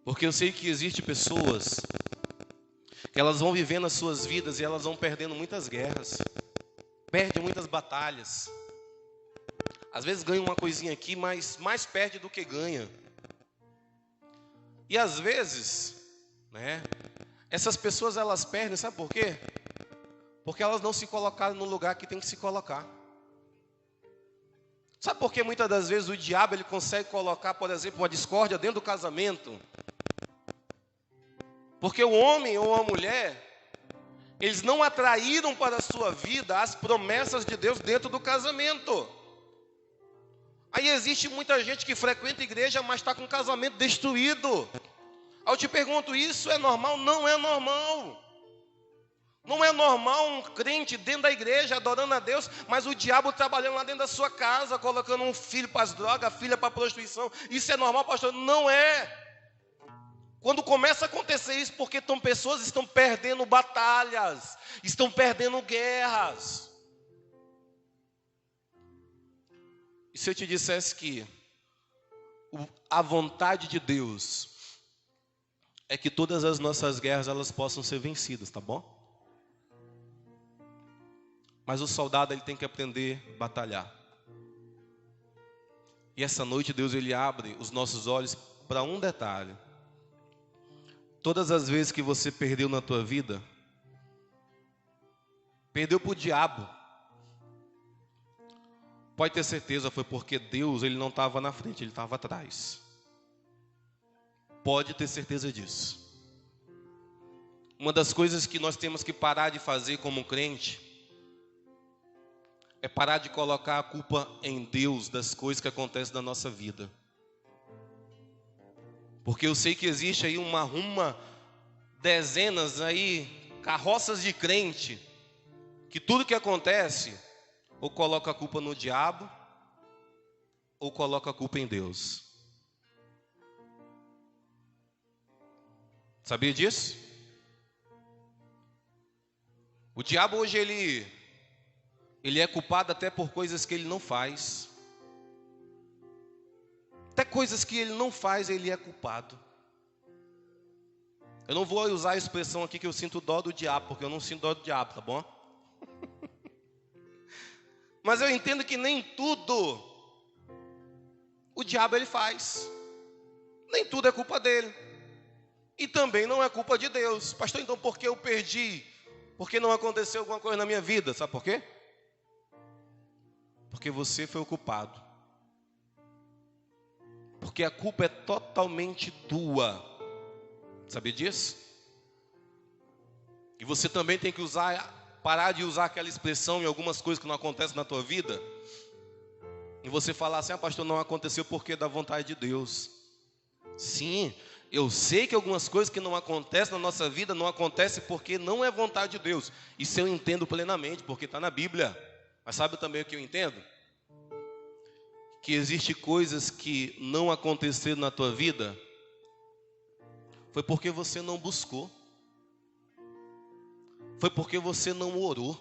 Porque eu sei que existem pessoas que elas vão vivendo as suas vidas e elas vão perdendo muitas guerras, perdem muitas batalhas. Às vezes ganha uma coisinha aqui, mas mais perde do que ganha. E às vezes, né, essas pessoas elas perdem, sabe por quê? Porque elas não se colocaram no lugar que tem que se colocar. Sabe por que muitas das vezes o diabo ele consegue colocar, por exemplo, uma discórdia dentro do casamento? Porque o homem ou a mulher, eles não atraíram para a sua vida as promessas de Deus dentro do casamento. Aí existe muita gente que frequenta a igreja, mas está com o casamento destruído. Aí eu te pergunto, isso é normal? Não é normal. Não é normal um crente dentro da igreja, adorando a Deus, mas o diabo trabalhando lá dentro da sua casa, colocando um filho para as drogas, a filha para a prostituição. Isso é normal, pastor? Não é. Quando começa a acontecer isso, porque pessoas estão perdendo batalhas, estão perdendo guerras. E se eu te dissesse que a vontade de Deus é que todas as nossas guerras elas possam ser vencidas, tá bom? Mas o soldado ele tem que aprender a batalhar. E essa noite Deus ele abre os nossos olhos para um detalhe. Todas as vezes que você perdeu na tua vida, perdeu para o diabo. Pode ter certeza, foi porque Deus ele não estava na frente, ele estava atrás. Pode ter certeza disso. Uma das coisas que nós temos que parar de fazer como crente é parar de colocar a culpa em Deus das coisas que acontecem na nossa vida. Porque eu sei que existe aí dezenas aí, carroças de crente, que tudo que acontece, ou coloca a culpa no diabo, ou coloca a culpa em Deus. Sabia disso? O diabo hoje ele é culpado até por coisas que ele não faz. Até coisas que ele não faz, ele é culpado. Eu não vou usar a expressão aqui que eu sinto dó do diabo, porque eu não sinto dó do diabo, tá bom? Mas eu entendo que nem tudo o diabo ele faz. Nem tudo é culpa dele. E também não é culpa de Deus. Pastor, então por que eu perdi? Por que não aconteceu alguma coisa na minha vida? Sabe por quê? Porque você foi o culpado. Porque a culpa é totalmente tua. Sabia disso? E você também tem que parar de usar aquela expressão em algumas coisas que não acontecem na tua vida. E você falar assim, pastor, não aconteceu porque é da vontade de Deus. Sim, eu sei que algumas coisas que não acontecem na nossa vida não acontecem porque não é vontade de Deus. Isso eu entendo plenamente, porque está na Bíblia. Mas sabe também o que eu entendo? Que existe coisas que não aconteceram na tua vida, foi porque você não buscou. Foi porque você não orou.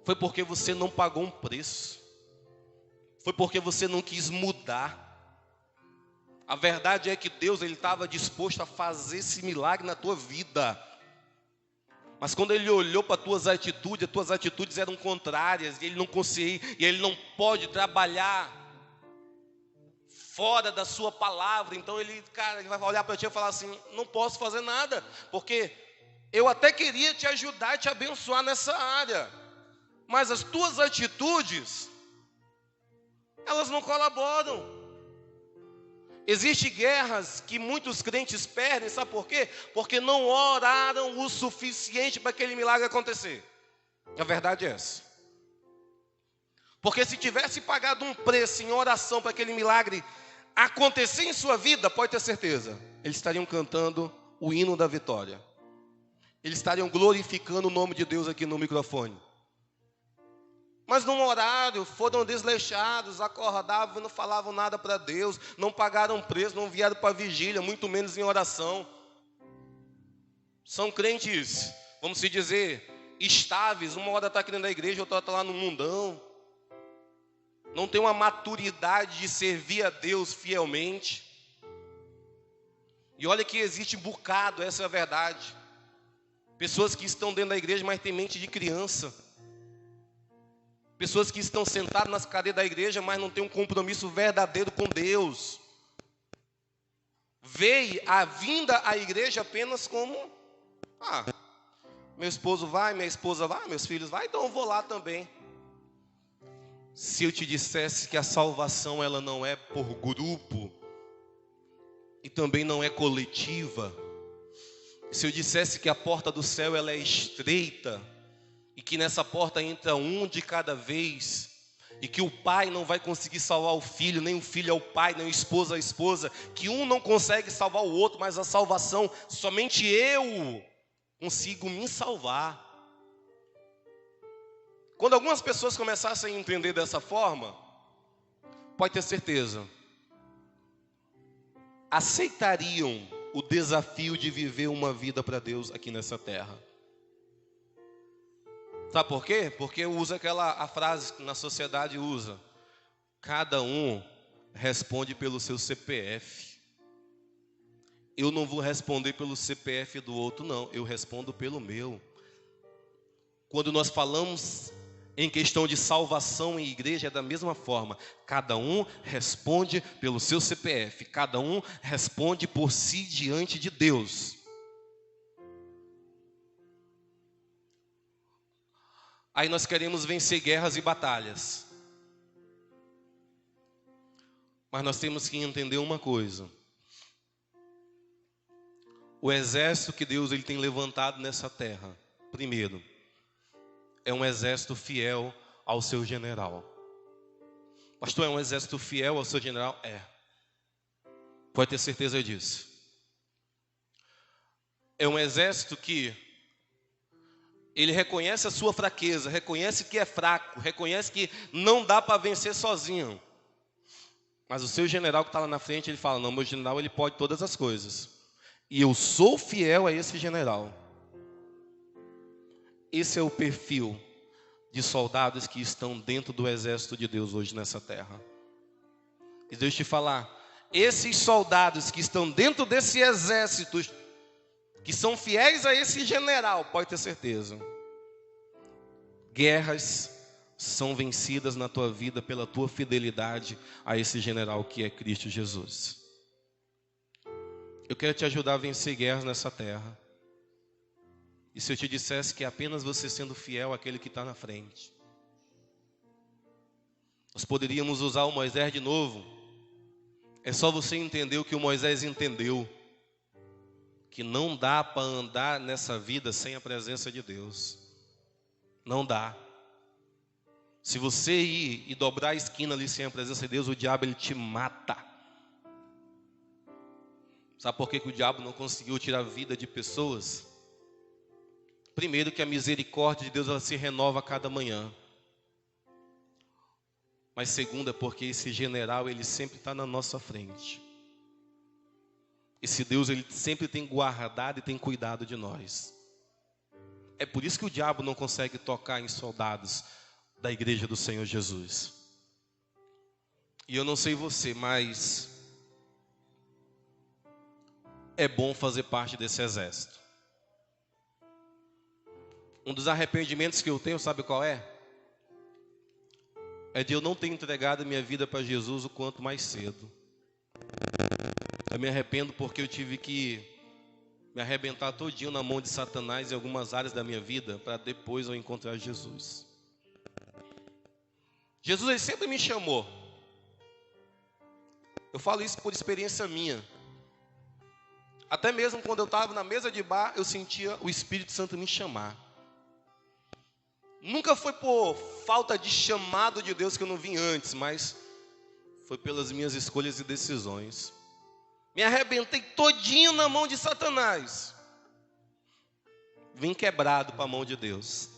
Foi porque você não pagou um preço. Foi porque você não quis mudar. A verdade é que Deus ele estava disposto a fazer esse milagre na tua vida. Mas quando ele olhou para as tuas atitudes eram contrárias, e ele não conseguia, e ele não pode trabalhar fora da sua palavra. Então ele vai olhar para ti e falar assim, não posso fazer nada, porque eu até queria te ajudar e te abençoar nessa área, mas as tuas atitudes, elas não colaboram. Existem guerras que muitos crentes perdem, sabe por quê? Porque não oraram o suficiente para aquele milagre acontecer. A verdade é essa. Porque se tivesse pagado um preço em oração para aquele milagre acontecer em sua vida, pode ter certeza, eles estariam cantando o hino da vitória. Eles estariam glorificando o nome de Deus aqui no microfone. Mas num horário foram desleixados, acordavam e não falavam nada para Deus, não pagaram preço, não vieram para a vigília, muito menos em oração. São crentes, vamos se dizer, estáveis, uma hora está aqui dentro da igreja, outra está lá no mundão. Não tem uma maturidade de servir a Deus fielmente. E olha que existe um bocado, essa é a verdade. Pessoas que estão dentro da igreja, mas têm mente de criança. Pessoas que estão sentadas nas cadeiras da igreja, mas não têm um compromisso verdadeiro com Deus. vê a vinda à igreja apenas como, meu esposo vai, minha esposa vai, meus filhos vai, então eu vou lá também. Se eu te dissesse que a salvação ela não é por grupo e também não é coletiva, se eu dissesse que a porta do céu ela é estreita e que nessa porta entra um de cada vez, e que o pai não vai conseguir salvar o filho, nem o filho ao pai, nem o esposo à esposa, que um não consegue salvar o outro, mas a salvação, somente eu consigo me salvar. Quando algumas pessoas começassem a entender dessa forma, pode ter certeza, aceitariam o desafio de viver uma vida para Deus aqui nessa terra. Sabe por quê? Porque usa a frase que na sociedade usa: cada um responde pelo seu CPF. Eu não vou responder pelo CPF do outro, não. Eu respondo pelo meu. Quando nós falamos em questão de salvação em igreja, é da mesma forma. Cada um responde pelo seu CPF. Cada um responde por si diante de Deus. Aí nós queremos vencer guerras e batalhas. Mas nós temos que entender uma coisa. O exército que Deus ele tem levantado nessa terra, primeiro, é um exército fiel ao seu general. Pastor, é um exército fiel ao seu general? É. Pode ter certeza disso. É um exército que ele reconhece a sua fraqueza, reconhece que é fraco, reconhece que não dá para vencer sozinho. Mas o seu general que está lá na frente, ele fala: não, meu general ele pode todas as coisas. E eu sou fiel a esse general. Esse é o perfil de soldados que estão dentro do exército de Deus hoje nessa terra. E deixa eu te falar, esses soldados que estão dentro desse exército, que são fiéis a esse general, pode ter certeza, guerras são vencidas na tua vida pela tua fidelidade a esse general que é Cristo Jesus. Eu quero te ajudar a vencer guerras nessa terra. E se eu te dissesse que é apenas você sendo fiel àquele que está na frente, nós poderíamos usar o Moisés de novo. É só você entender o que o Moisés entendeu, que não dá para andar nessa vida sem a presença de Deus. Não dá. Se você ir e dobrar a esquina ali sem a presença de Deus, o diabo ele te mata. Sabe por que o diabo não conseguiu tirar a vida de pessoas? Primeiro, que a misericórdia de Deus ela se renova a cada manhã. Mas segundo, é porque esse general ele sempre está na nossa frente. Esse Deus ele sempre tem guardado e tem cuidado de nós. É por isso que o diabo não consegue tocar em soldados da igreja do Senhor Jesus. E eu não sei você, mas é bom fazer parte desse exército. Um dos arrependimentos que eu tenho, sabe qual é? É de eu não ter entregado a minha vida para Jesus o quanto mais cedo. Eu me arrependo porque eu tive que me arrebentar todinho na mão de Satanás em algumas áreas da minha vida, para depois eu encontrar Jesus. Jesus ele sempre me chamou. Eu falo isso por experiência minha. Até mesmo quando eu estava na mesa de bar, eu sentia o Espírito Santo me chamar. Nunca foi por falta de chamado de Deus que eu não vim antes, mas foi pelas minhas escolhas e decisões. Me arrebentei todinho na mão de Satanás. Vim quebrado para a mão de Deus.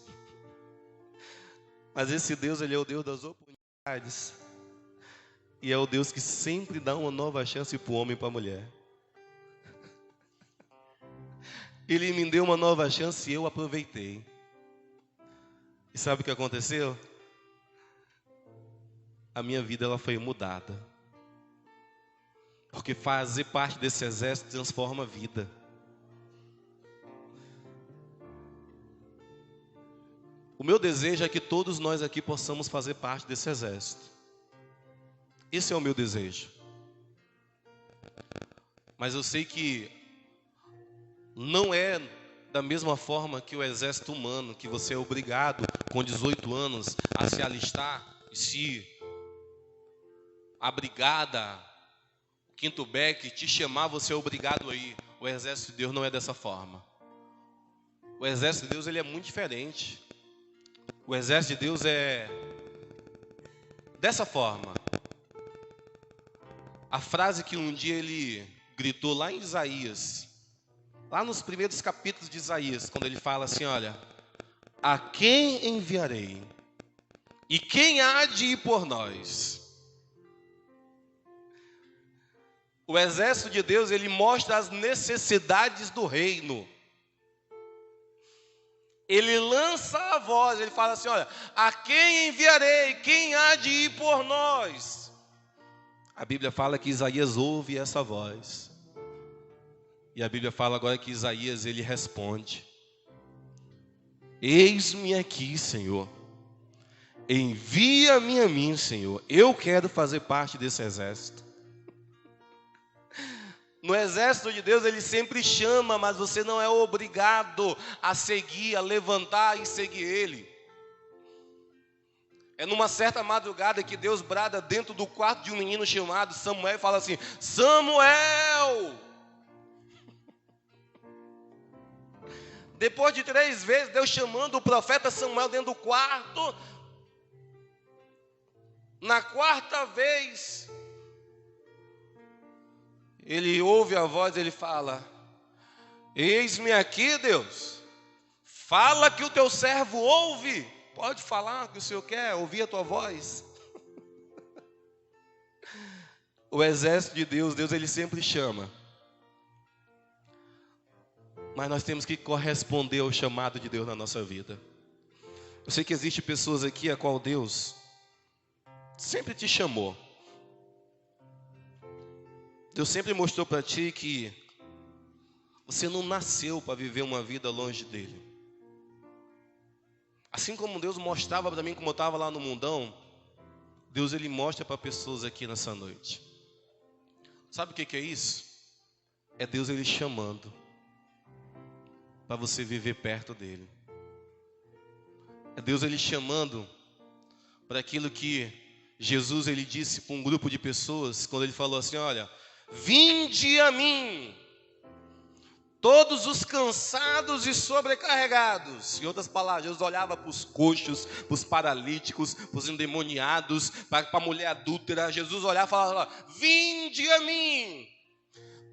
Mas esse Deus, ele é o Deus das oportunidades. E é o Deus que sempre dá uma nova chance para o homem e para a mulher. Ele me deu uma nova chance e eu aproveitei. E sabe o que aconteceu? A minha vida ela foi mudada. Porque fazer parte desse exército transforma a vida. O meu desejo é que todos nós aqui possamos fazer parte desse exército. Esse é o meu desejo. Mas eu sei que não é da mesma forma que o exército humano, que você é obrigado com 18 anos a se alistar e se a brigada, o quinto beck te chamar, você é obrigado a ir. O exército de Deus não é dessa forma. O exército de Deus, ele é muito diferente. O exército de Deus é dessa forma. A frase que um dia ele gritou lá em Isaías, lá nos primeiros capítulos de Isaías, quando ele fala assim, olha, a quem enviarei? E quem há de ir por nós? O exército de Deus, ele mostra as necessidades do reino. Ele lança a voz, ele fala assim, olha, a quem enviarei? Quem há de ir por nós? A Bíblia fala que Isaías ouve essa voz. E a Bíblia fala agora que Isaías, ele responde, eis-me aqui, Senhor. Envia-me a mim, Senhor. Eu quero fazer parte desse exército. No exército de Deus, ele sempre chama, mas você não é obrigado a seguir, a levantar e seguir ele. É numa certa madrugada que Deus brada dentro do quarto de um menino chamado Samuel e fala assim, Samuel! Depois de 3 vezes, Deus chamando o profeta Samuel dentro do quarto, na 4ª vez, ele ouve a voz, ele fala, eis-me aqui, Deus, fala que o teu servo ouve, pode falar o que o Senhor quer, ouvir a tua voz. O exército de Deus, Deus ele sempre chama, mas nós temos que corresponder ao chamado de Deus na nossa vida. Eu sei que existe pessoas aqui a qual Deus sempre te chamou. Deus sempre mostrou para ti que você não nasceu para viver uma vida longe dele. Assim como Deus mostrava para mim, como eu estava lá no mundão, Deus ele mostra para pessoas aqui nessa noite. Sabe o que é isso? É Deus ele chamando para você viver perto dele. É Deus ele chamando para aquilo que Jesus ele disse para um grupo de pessoas, quando ele falou assim, olha, vinde a mim, todos os cansados e sobrecarregados. Em outras palavras, Jesus olhava para os coxos, para os paralíticos, para os endemoniados, para a mulher adúltera. Jesus olhava e falava, vinde a mim,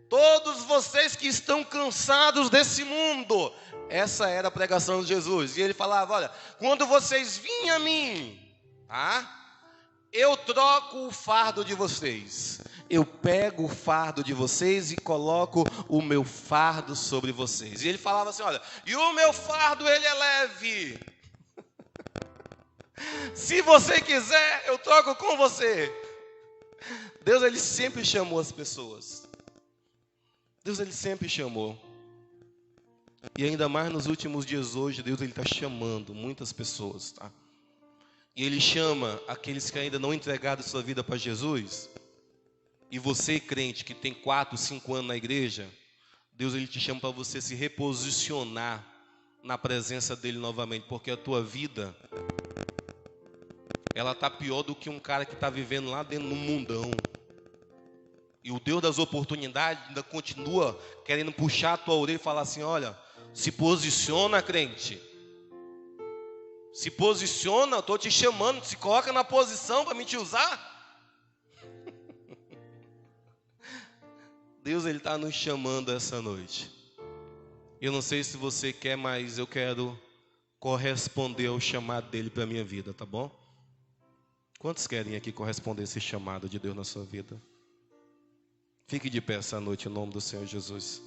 todos vocês que estão cansados desse mundo. Essa era a pregação de Jesus. E ele falava, olha, quando vocês vêm a mim, eu troco o fardo de vocês. Eu pego o fardo de vocês e coloco o meu fardo sobre vocês. E ele falava assim, olha, e o meu fardo ele é leve. Se você quiser, eu troco com você. Deus ele sempre chamou as pessoas. Deus ele sempre chamou. E ainda mais nos últimos dias hoje, Deus ele está chamando muitas pessoas, tá? E ele chama aqueles que ainda não entregaram sua vida para Jesus. E você, crente, que tem 4, 5 anos na igreja, Deus ele te chama para você se reposicionar na presença dele novamente, porque a tua vida, ela está pior do que um cara que está vivendo lá dentro do mundão. E o Deus das oportunidades ainda continua querendo puxar a tua orelha e falar assim, olha, se posiciona, crente. Se posiciona, eu estou te chamando, se coloca na posição para me te usar. Deus ele está nos chamando essa noite. Eu não sei se você quer, mas eu quero corresponder ao chamado dele para a minha vida, tá bom? Quantos querem aqui corresponder a esse chamado de Deus na sua vida? Fique de pé essa noite em nome do Senhor Jesus.